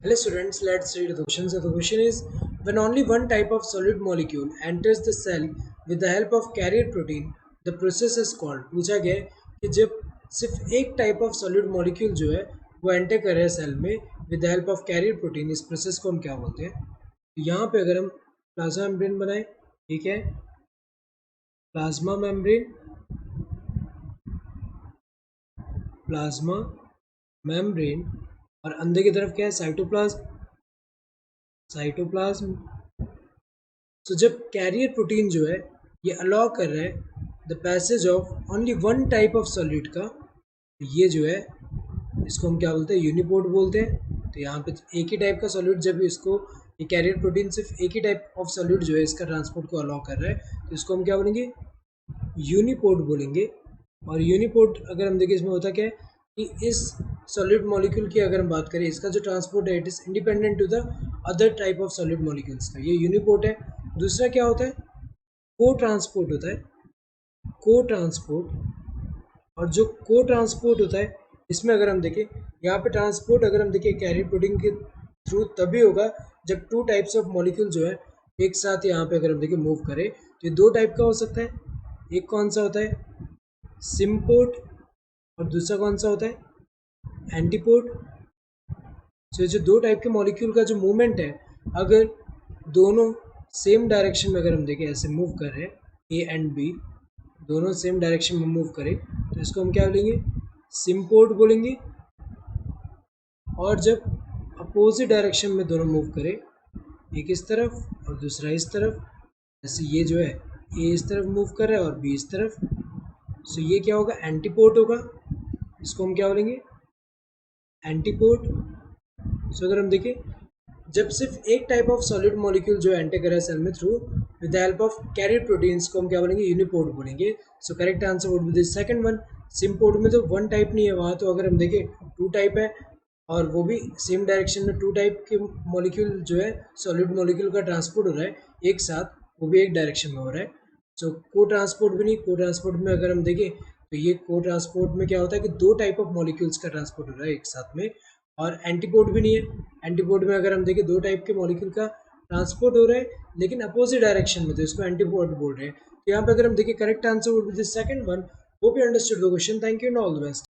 Hello students, let's read the question. So the question is, when only one type of solid molecule enters the cell with the help of carrier protein, the process is called. पूछा गया है कि जब सिर्फ एक type of solid molecule जो है वो एंटर कर रहा है सेल में with the help of carrier protein, इस प्रोसेस को हम क्या बोलते हैं? तो यहाँ पे अगर हम प्लाज्मा मेम्ब्रेन बनाए, ठीक है, प्लाज्मा मेम्ब्रेन, प्लाज्मा मेम्ब्रेन और अंदर की तरफ क्या है? Cytoplasm, cytoplasm. तो जब कैरियर प्रोटीन जो है ये अलाउ कर रहा है the passage of only one type of solid का, तो ये जो है इसको हम क्या बोलते हैं? यूनिपोर्ट बोलते हैं। तो यहाँ पे एक ही टाइप का सॉलिड, जब इसको ये कैरियर प्रोटीन सिर्फ एक ही टाइप ऑफ सॉलिड जो है इसका ट्रांसपोर्ट को अलाउ कर रहा है, तो इसको हम क्या बोलेंगे? यूनिपोर्ट बोलेंगे। और यूनिपोर्ट अगर हम देखें इसमें होता क्या है कि इस सॉलिड मॉलिक्यूल की अगर हम बात करें, इसका जो ट्रांसपोर्ट है it is independent to the other type of solid molecules का, ये यूनिपोर्ट है। दूसरा क्या होता है? को ट्रांसपोर्ट होता है, को ट्रांसपोर्ट। और जो को ट्रांसपोर्ट होता है इसमें अगर हम देखें, यहाँ पे ट्रांसपोर्ट अगर हम देखें कैरियर प्रोटीन के थ्रू तभी होगा जब टू टाइप्स ऑफ मॉलिक्यूल जो है एक साथ यहाँ पे अगर हम देखें मूव करें, तो ये दो टाइप का हो सकता है। एक कौन सा होता है? सिम्पोर्ट। और दूसरा कौन सा होता है? एंटीपोर्ट। तो जो दो टाइप के मॉलिक्यूल का जो मूवमेंट है, अगर दोनों सेम डायरेक्शन में अगर हम देखें ऐसे मूव कर रहे हैं, ए एंड बी दोनों सेम डायरेक्शन में मूव करें, तो इसको हम क्या बोलेंगे? सिम्पोर्ट बोलेंगे। और जब अपोजिट डायरेक्शन में दोनों मूव करें, एक इस तरफ और दूसरा इस तरफ, जैसे ये जो है ए इस तरफ मूव कर रहा है और बी इस तरफ, सो ये क्या होगा? एंटीपोर्ट होगा। इसको हम क्या बोलेंगे? एंटीपोर्ट। सो अगर हम देखें, जब सिर्फ एक टाइप ऑफ सॉलिड मॉलिक्यूल जो एंटर कर रहा है सेल में through with the help of carrier proteins, को हम क्या बोलेंगे? यूनिपोर्ट बोलेंगे। So correct answer would be the second one. Symport में तो वन टाइप नहीं है, वहाँ तो अगर हम देखें टू टाइप है, और वो भी सेम डायरेक्शन में टू टाइप के मॉलिक्यूल जो है सॉलिड मॉलिक्यूल का ट्रांसपोर्ट हो रहा है एक साथ, वो भी एक डायरेक्शन में हो रहा है। सो को ट्रांसपोर्ट भी नहीं। को ट्रांसपोर्ट में अगर हम देखें तो ये को ट्रांसपोर्ट में क्या होता है कि दो टाइप ऑफ मॉलिक्यूल्स का ट्रांसपोर्ट हो रहा है एक साथ में। और एंटीपोर्ट भी नहीं है। एंटीपोर्ट में अगर हम देखें दो टाइप के मॉलिक्यूल का ट्रांसपोर्ट हो रहा है लेकिन अपोजिट डायरेक्शन में, तो इसको एंटीपोर्ट बोल रहे हैं। तो यहाँ पे अगर हम देखें correct answer would be the second one. Hope you understood the question. Thank you and all the best.